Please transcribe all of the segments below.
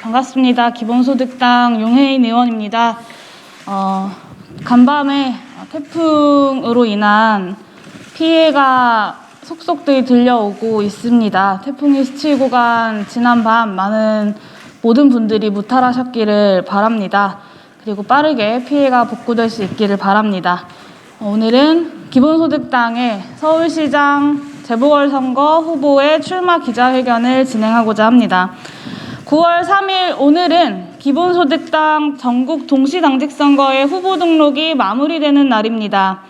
반갑습니다. 기본소득당 용혜인 의원입니다. 간밤에 태풍으로 인한 피해가 속속들이 들려오고 있습니다. 태풍이 스치고 간 지난 밤 모든 분들이 무탈하셨기를 바랍니다. 그리고 빠르게 피해가 복구될 수 있기를 바랍니다. 오늘은 기본소득당의 서울시장 재보궐선거 후보의 출마 기자회견을 진행하고자 합니다. 9월 3일 오늘은 기본소득당 전국 동시당직 선거의 후보 등록이 마무리되는 날입니다.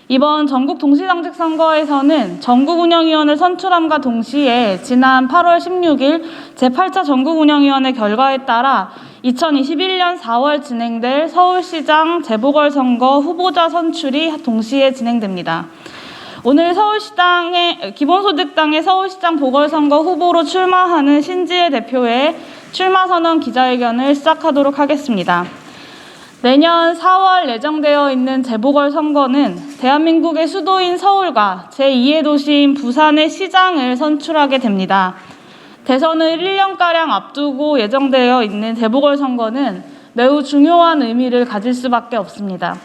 이번 전국 동시당직 선거에서는 전국운영위원을 선출함과 동시에 지난 8월 16일 제8차 전국운영위원회 결과에 따라 2021년 4월 진행될 서울시장 재보궐선거 후보자 선출이 동시에 진행됩니다. 오늘 기본소득당의 서울시장 보궐선거 후보로 출마하는 신지혜 대표의 출마선언 기자회견을 시작하도록 하겠습니다. 내년 4월 예정되어 있는 재보궐선거는 대한민국의 수도인 서울과 제2의 도시인 부산의 시장을 선출하게 됩니다. 대선을 1년가량 앞두고 예정되어 있는 재보궐선거는 매우 중요한 의미를 가질 수밖에 없습니다.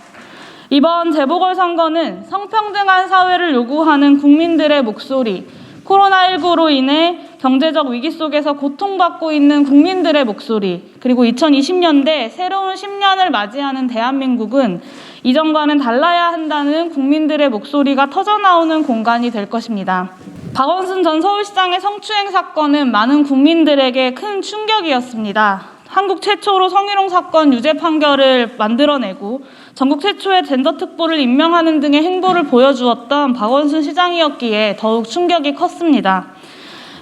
이번 재보궐선거는 성평등한 사회를 요구하는 국민들의 목소리, 코로나19로 인해 경제적 위기 속에서 고통받고 있는 국민들의 목소리, 그리고 2020년대 새로운 10년을 맞이하는 대한민국은 이전과는 달라야 한다는 국민들의 목소리가 터져나오는 공간이 될 것입니다. 박원순 전 서울시장의 성추행 사건은 많은 국민들에게 큰 충격이었습니다. 한국 최초로 성희롱 사건 유죄 판결을 만들어내고 전국 최초의 젠더 특보를 임명하는 등의 행보를 보여주었던 박원순 시장이었기에 더욱 충격이 컸습니다.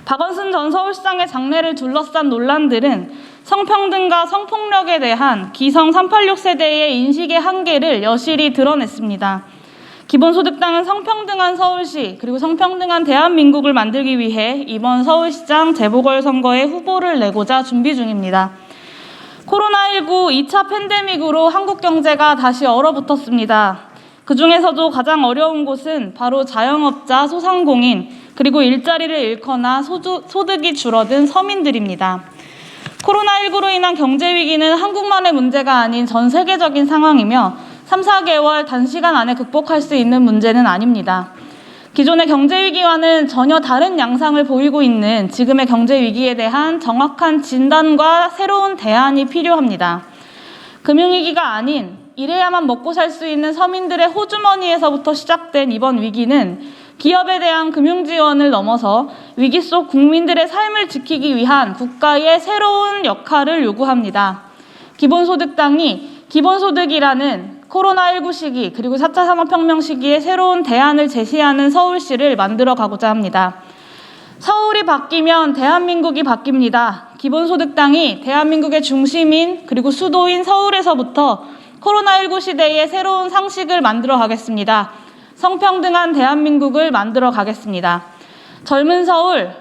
박원순 전 서울시장의 장래를 둘러싼 논란들은 성평등과 성폭력에 대한 기성 386 세대의 인식의 한계를 여실히 드러냈습니다. 기본소득당은 성평등한 서울시 그리고 성평등한 대한민국을 만들기 위해 이번 서울시장 재보궐선거에 후보를 내고자 준비 중입니다. 코로나19 2차 팬데믹으로 한국 경제가 다시 얼어붙었습니다. 그중에서도 가장 어려운 곳은 바로 자영업자, 소상공인, 그리고 일자리를 잃거나 소득이 줄어든 서민들입니다. 코로나19로 인한 경제 위기는 한국만의 문제가 아닌 전 세계적인 상황이며 3, 4개월 단시간 안에 극복할 수 있는 문제는 아닙니다. 기존의 경제 위기와는 전혀 다른 양상을 보이고 있는 지금의 경제 위기에 대한 정확한 진단과 새로운 대안이 필요합니다. 금융위기가 아닌 이래야만 먹고 살 수 있는 서민들의 호주머니에서부터 시작된 이번 위기는 기업에 대한 금융지원을 넘어서 위기 속 국민들의 삶을 지키기 위한 국가의 새로운 역할을 요구합니다. 기본소득당이 기본소득이라는 코로나19 시기 그리고 4차 산업혁명 시기에 새로운 대안을 제시하는 서울시를 만들어 가고자 합니다. 서울이 바뀌면 대한민국이 바뀝니다. 기본소득당이 대한민국의 중심인 그리고 수도인 서울에서부터 코로나19 시대의 새로운 상식을 만들어 가겠습니다. 성평등한 대한민국을 만들어 가겠습니다. 젊은 서울,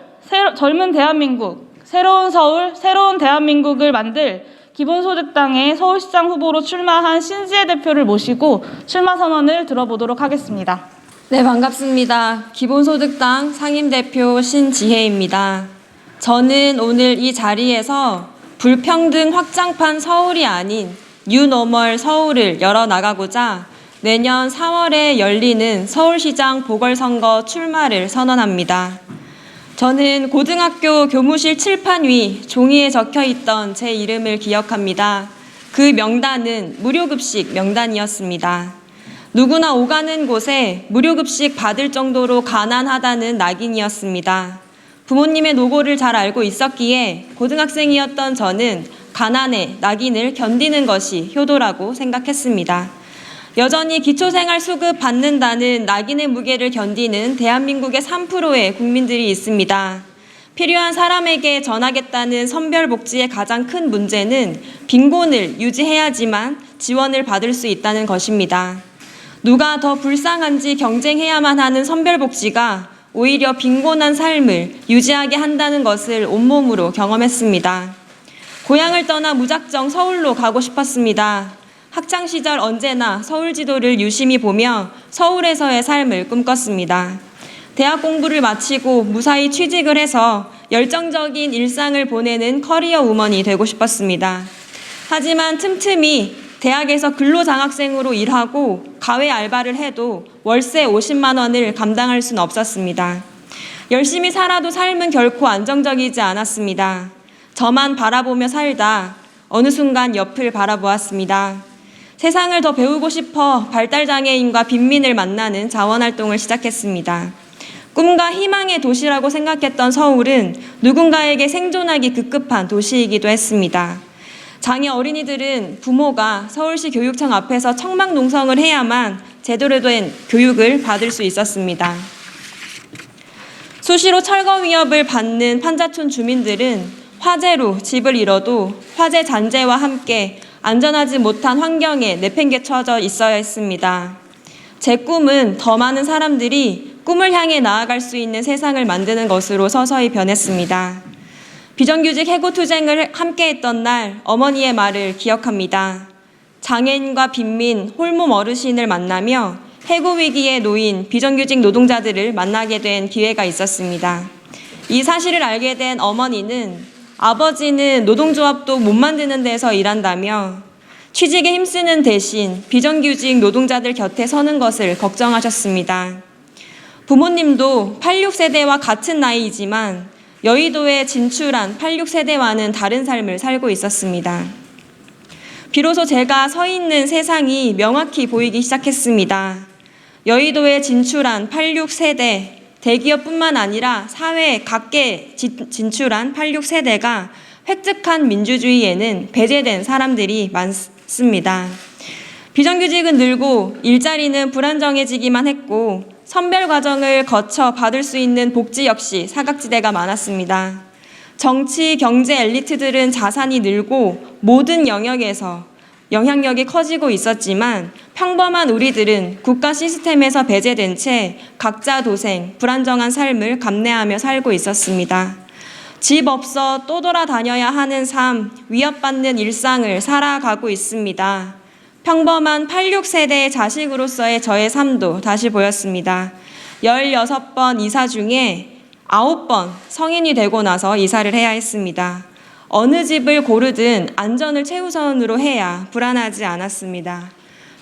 젊은 대한민국, 새로운 서울, 새로운 대한민국을 만들 기본소득당의 서울시장 후보로 출마한 신지혜 대표를 모시고 출마 선언을 들어보도록 하겠습니다. 네, 반갑습니다. 기본소득당 상임대표 신지혜입니다. 저는 오늘 이 자리에서 불평등 확장판 서울이 아닌 뉴노멀 서울을 열어나가고자 내년 4월에 열리는 서울시장 보궐선거 출마를 선언합니다. 저는 고등학교 교무실 칠판 위 종이에 적혀있던 제 이름을 기억합니다. 그 명단은 무료급식 명단이었습니다. 누구나 오가는 곳에 무료급식 받을 정도로 가난하다는 낙인이었습니다. 부모님의 노고를 잘 알고 있었기에 고등학생이었던 저는 가난의 낙인을 견디는 것이 효도라고 생각했습니다. 여전히 기초생활수급 받는다는 낙인의 무게를 견디는 대한민국의 3%의 국민들이 있습니다. 필요한 사람에게 전하겠다는 선별복지의 가장 큰 문제는 빈곤을 유지해야지만 지원을 받을 수 있다는 것입니다. 누가 더 불쌍한지 경쟁해야만 하는 선별복지가 오히려 빈곤한 삶을 유지하게 한다는 것을 온몸으로 경험했습니다. 고향을 떠나 무작정 서울로 가고 싶었습니다. 학창시절 언제나 서울 지도를 유심히 보며 서울에서의 삶을 꿈꿨습니다. 대학 공부를 마치고 무사히 취직을 해서 열정적인 일상을 보내는 커리어 우먼이 되고 싶었습니다. 하지만 틈틈이 대학에서 근로장학생으로 일하고 가외 알바를 해도 월세 50만 원을 감당할 수는 없었습니다. 열심히 살아도 삶은 결코 안정적이지 않았습니다. 저만 바라보며 살다 어느 순간 옆을 바라보았습니다. 세상을 더 배우고 싶어 발달장애인과 빈민을 만나는 자원활동을 시작했습니다. 꿈과 희망의 도시라고 생각했던 서울은 누군가에게 생존하기 급급한 도시이기도 했습니다. 장애 어린이들은 부모가 서울시 교육청 앞에서 청막농성을 해야만 제대로 된 교육을 받을 수 있었습니다. 수시로 철거 위협을 받는 판자촌 주민들은 화재로 집을 잃어도 화재 잔재와 함께 안전하지 못한 환경에 내팽개쳐져 있어야 했습니다. 제 꿈은 더 많은 사람들이 꿈을 향해 나아갈 수 있는 세상을 만드는 것으로 서서히 변했습니다. 비정규직 해고 투쟁을 함께했던 날 어머니의 말을 기억합니다. 장애인과 빈민, 홀몸 어르신을 만나며 해고 위기에 놓인 비정규직 노동자들을 만나게 된 기회가 있었습니다. 이 사실을 알게 된 어머니는 아버지는 노동조합도 못 만드는 데서 일한다며 취직에 힘쓰는 대신 비정규직 노동자들 곁에 서는 것을 걱정하셨습니다. 부모님도 86세대와 같은 나이이지만 여의도에 진출한 86세대와는 다른 삶을 살고 있었습니다. 비로소 제가 서 있는 세상이 명확히 보이기 시작했습니다. 여의도에 진출한 86세대, 대기업뿐만 아니라 사회에 각계 진출한 86세대가 획득한 민주주의에는 배제된 사람들이 많습니다. 비정규직은 늘고 일자리는 불안정해지기만 했고 선별 과정을 거쳐 받을 수 있는 복지 역시 사각지대가 많았습니다. 정치, 경제 엘리트들은 자산이 늘고 모든 영역에서 영향력이 커지고 있었지만 평범한 우리들은 국가 시스템에서 배제된 채 각자 도생, 불안정한 삶을 감내하며 살고 있었습니다. 집 없어 또 돌아다녀야 하는 삶, 위협받는 일상을 살아가고 있습니다. 평범한 86세대의 자식으로서의 저의 삶도 다시 보였습니다. 16번 이사 중에 9번 성인이 되고 나서 이사를 해야 했습니다. 어느 집을 고르든 안전을 최우선으로 해야 불안하지 않았습니다.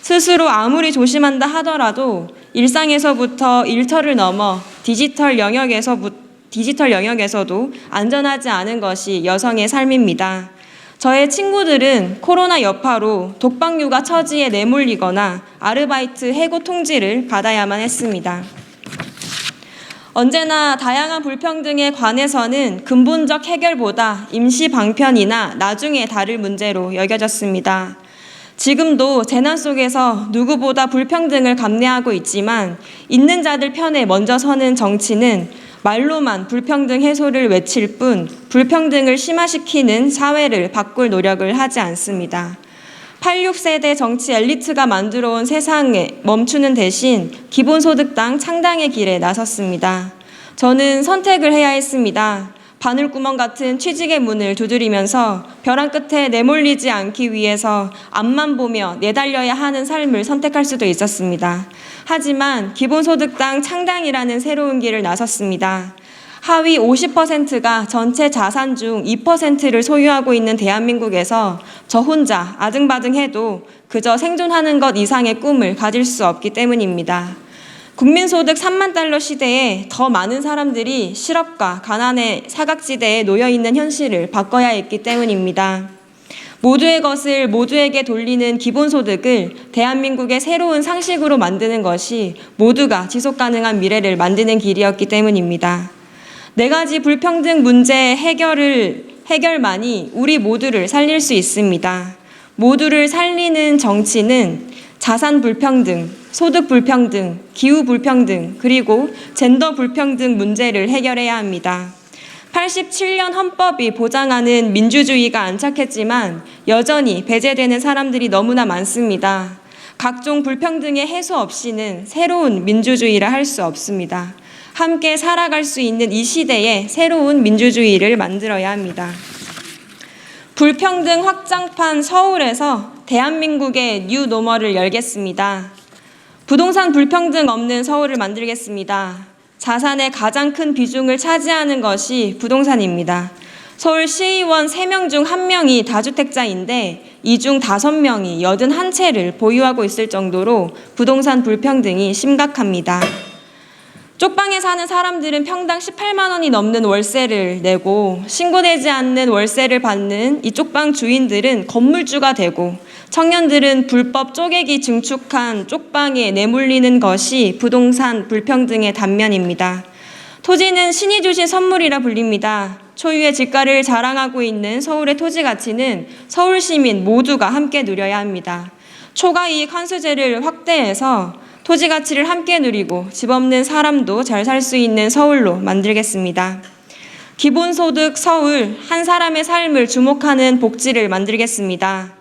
스스로 아무리 조심한다 하더라도 일상에서부터 일터를 넘어 디지털 영역에서도 안전하지 않은 것이 여성의 삶입니다. 저의 친구들은 코로나 여파로 독박육아 처지에 내몰리거나 아르바이트 해고 통지를 받아야만 했습니다. 언제나 다양한 불평등에 관해서는 근본적 해결보다 임시 방편이나 나중에 다룰 문제로 여겨졌습니다. 지금도 재난 속에서 누구보다 불평등을 감내하고 있지만 있는 자들 편에 먼저 서는 정치는 말로만 불평등 해소를 외칠 뿐 불평등을 심화시키는 사회를 바꿀 노력을 하지 않습니다. 86세대 정치 엘리트가 만들어온 세상에 멈추는 대신 기본소득당 창당의 길에 나섰습니다. 저는 선택을 해야 했습니다. 바늘구멍 같은 취직의 문을 두드리면서 벼랑 끝에 내몰리지 않기 위해서 앞만 보며 내달려야 하는 삶을 선택할 수도 있었습니다. 하지만 기본소득당 창당이라는 새로운 길을 나섰습니다. 하위 50%가 전체 자산 중 2%를 소유하고 있는 대한민국에서 저 혼자 아등바등해도 그저 생존하는 것 이상의 꿈을 가질 수 없기 때문입니다. 국민소득 3만 달러 시대에 더 많은 사람들이 실업과 가난의 사각지대에 놓여있는 현실을 바꿔야 했기 때문입니다. 모두의 것을 모두에게 돌리는 기본소득을 대한민국의 새로운 상식으로 만드는 것이 모두가 지속가능한 미래를 만드는 길이었기 때문입니다. 4가지 불평등 문제 해결만이 우리 모두를 살릴 수 있습니다. 모두를 살리는 정치는 자산 불평등, 소득 불평등, 기후 불평등, 그리고 젠더 불평등 문제를 해결해야 합니다. 87년 헌법이 보장하는 민주주의가 안착했지만 여전히 배제되는 사람들이 너무나 많습니다. 각종 불평등의 해소 없이는 새로운 민주주의를 할 수 없습니다. 함께 살아갈 수 있는 이 시대에 새로운 민주주의를 만들어야 합니다. 불평등 확장판 서울에서 대한민국의 뉴 노멀을 열겠습니다. 부동산 불평등 없는 서울을 만들겠습니다. 자산의 가장 큰 비중을 차지하는 것이 부동산입니다. 서울 시의원 3명 중 1명이 다주택자인데 이 중 5명이 81채를 보유하고 있을 정도로 부동산 불평등이 심각합니다. 쪽방에 사는 사람들은 평당 18만 원이 넘는 월세를 내고 신고되지 않는 월세를 받는 이 쪽방 주인들은 건물주가 되고 청년들은 불법 쪼개기 증축한 쪽방에 내몰리는 것이 부동산 불평등의 단면입니다. 토지는 신이 주신 선물이라 불립니다. 초유의 집가를 자랑하고 있는 서울의 토지 가치는 서울 시민 모두가 함께 누려야 합니다. 초과이익 환수제를 확대해서 토지 가치를 함께 누리고 집 없는 사람도 잘 살 수 있는 서울로 만들겠습니다. 기본소득 서울, 한 사람의 삶을 주목하는 복지를 만들겠습니다.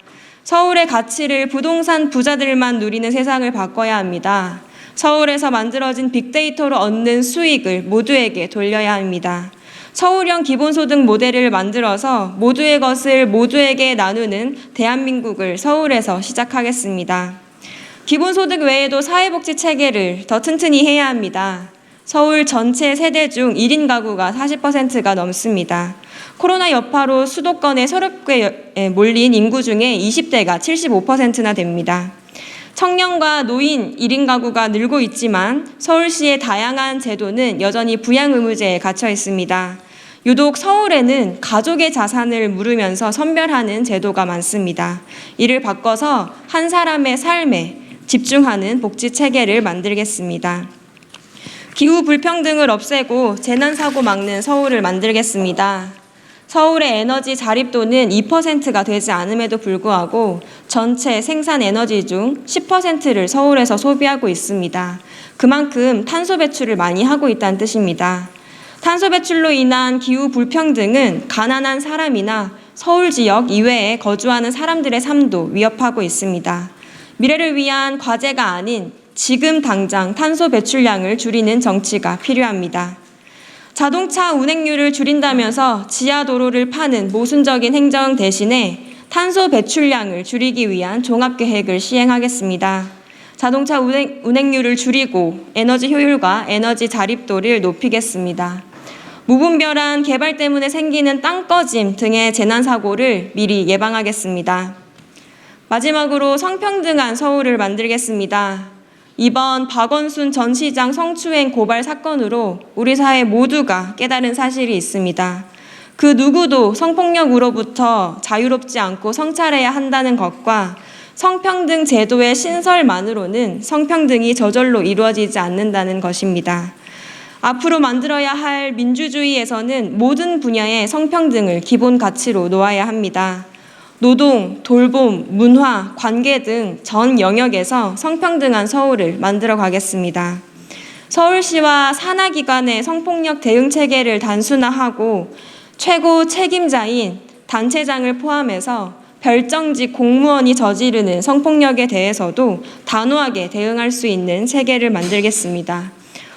서울의 가치를 부동산 부자들만 누리는 세상을 바꿔야 합니다. 서울에서 만들어진 빅데이터로 얻는 수익을 모두에게 돌려야 합니다. 서울형 기본소득 모델을 만들어서 모두의 것을 모두에게 나누는 대한민국을 서울에서 시작하겠습니다. 기본소득 외에도 사회복지 체계를 더 튼튼히 해야 합니다. 서울 전체 세대 중 1인 가구가 40%가 넘습니다. 코로나 여파로 수도권에 서럽게 몰린 인구 중에 20대가 75%나 됩니다. 청년과 노인 1인 가구가 늘고 있지만 서울시의 다양한 제도는 여전히 부양 의무제에 갇혀 있습니다. 유독 서울에는 가족의 자산을 물으면서 선별하는 제도가 많습니다. 이를 바꿔서 한 사람의 삶에 집중하는 복지 체계를 만들겠습니다. 기후 불평등을 없애고 재난사고 막는 서울을 만들겠습니다. 서울의 에너지 자립도는 2%가 되지 않음에도 불구하고 전체 생산 에너지 중 10%를 서울에서 소비하고 있습니다. 그만큼 탄소 배출을 많이 하고 있다는 뜻입니다. 탄소 배출로 인한 기후 불평등은 가난한 사람이나 서울 지역 이외에 거주하는 사람들의 삶도 위협하고 있습니다. 미래를 위한 과제가 아닌 지금 당장 탄소 배출량을 줄이는 정치가 필요합니다. 자동차 운행률을 줄인다면서 지하도로를 파는 모순적인 행정 대신에 탄소 배출량을 줄이기 위한 종합계획을 시행하겠습니다. 자동차 운행률을 줄이고 에너지 효율과 에너지 자립도를 높이겠습니다. 무분별한 개발 때문에 생기는 땅꺼짐 등의 재난사고를 미리 예방하겠습니다. 마지막으로 성평등한 서울을 만들겠습니다. 이번 박원순 전 시장 성추행 고발 사건으로 우리 사회 모두가 깨달은 사실이 있습니다. 그 누구도 성폭력으로부터 자유롭지 않고 성찰해야 한다는 것과 성평등 제도의 신설만으로는 성평등이 저절로 이루어지지 않는다는 것입니다. 앞으로 만들어야 할 민주주의에서는 모든 분야의 성평등을 기본 가치로 놓아야 합니다. 노동, 돌봄, 문화, 관계 등 전 영역에서 성평등한 서울을 만들어 가겠습니다. 서울시와 산하기관의 성폭력 대응 체계를 단순화하고 최고 책임자인 단체장을 포함해서 별정직 공무원이 저지르는 성폭력에 대해서도 단호하게 대응할 수 있는 체계를 만들겠습니다.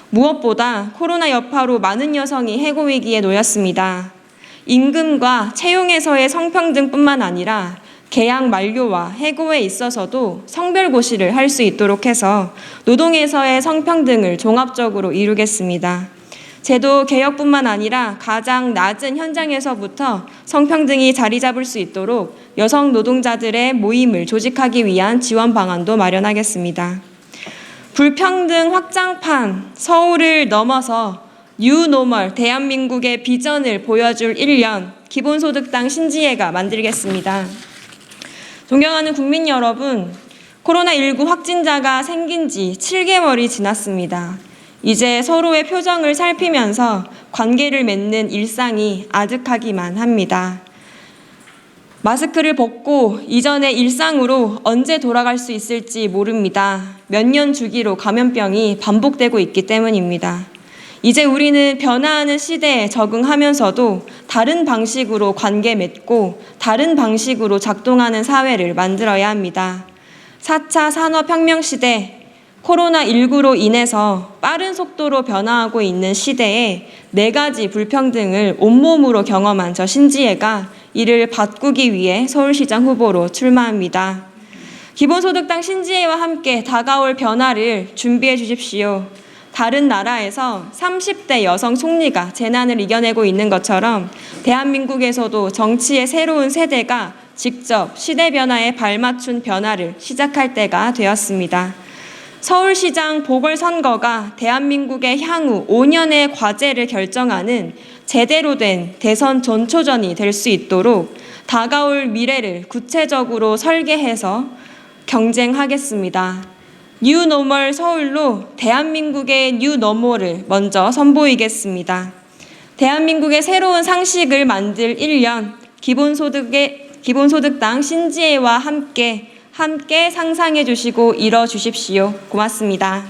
무엇보다 코로나 여파로 많은 여성이 해고 위기에 놓였습니다. 임금과 채용에서의 성평등뿐만 아니라 계약 만료와 해고에 있어서도 성별고시를 할 수 있도록 해서 노동에서의 성평등을 종합적으로 이루겠습니다. 제도 개혁뿐만 아니라 가장 낮은 현장에서부터 성평등이 자리 잡을 수 있도록 여성 노동자들의 모임을 조직하기 위한 지원 방안도 마련하겠습니다. 불평등 확장판 서울을 넘어서 뉴노멀 대한민국의 비전을 보여줄 1년 기본소득당 신지혜가 만들겠습니다. 존경하는 국민 여러분, 코로나19 확진자가 생긴 지 7개월이 지났습니다. 이제 서로의 표정을 살피면서 관계를 맺는 일상이 아득하기만 합니다. 마스크를 벗고 이전의 일상으로 언제 돌아갈 수 있을지 모릅니다. 몇 년 주기로 감염병이 반복되고 있기 때문입니다. 이제 우리는 변화하는 시대에 적응하면서도 다른 방식으로 관계 맺고 다른 방식으로 작동하는 사회를 만들어야 합니다. 4차 산업혁명 시대, 코로나19로 인해서 빠른 속도로 변화하고 있는 시대에 4가지 불평등을 온몸으로 경험한 저 신지혜가 이를 바꾸기 위해 서울시장 후보로 출마합니다. 기본소득당 신지혜와 함께 다가올 변화를 준비해 주십시오. 다른 나라에서 30대 여성 총리가 재난을 이겨내고 있는 것처럼 대한민국에서도 정치의 새로운 세대가 직접 시대 변화에 발맞춘 변화를 시작할 때가 되었습니다. 서울시장 보궐선거가 대한민국의 향후 5년의 과제를 결정하는 제대로 된 대선 전초전이 될 수 있도록 다가올 미래를 구체적으로 설계해서 경쟁하겠습니다. 뉴노멀 서울로 대한민국의 뉴노멀을 먼저 선보이겠습니다. 대한민국의 새로운 상식을 만들 1년, 기본소득당 신지혜와 함께 상상해 주시고 이뤄 주십시오. 고맙습니다.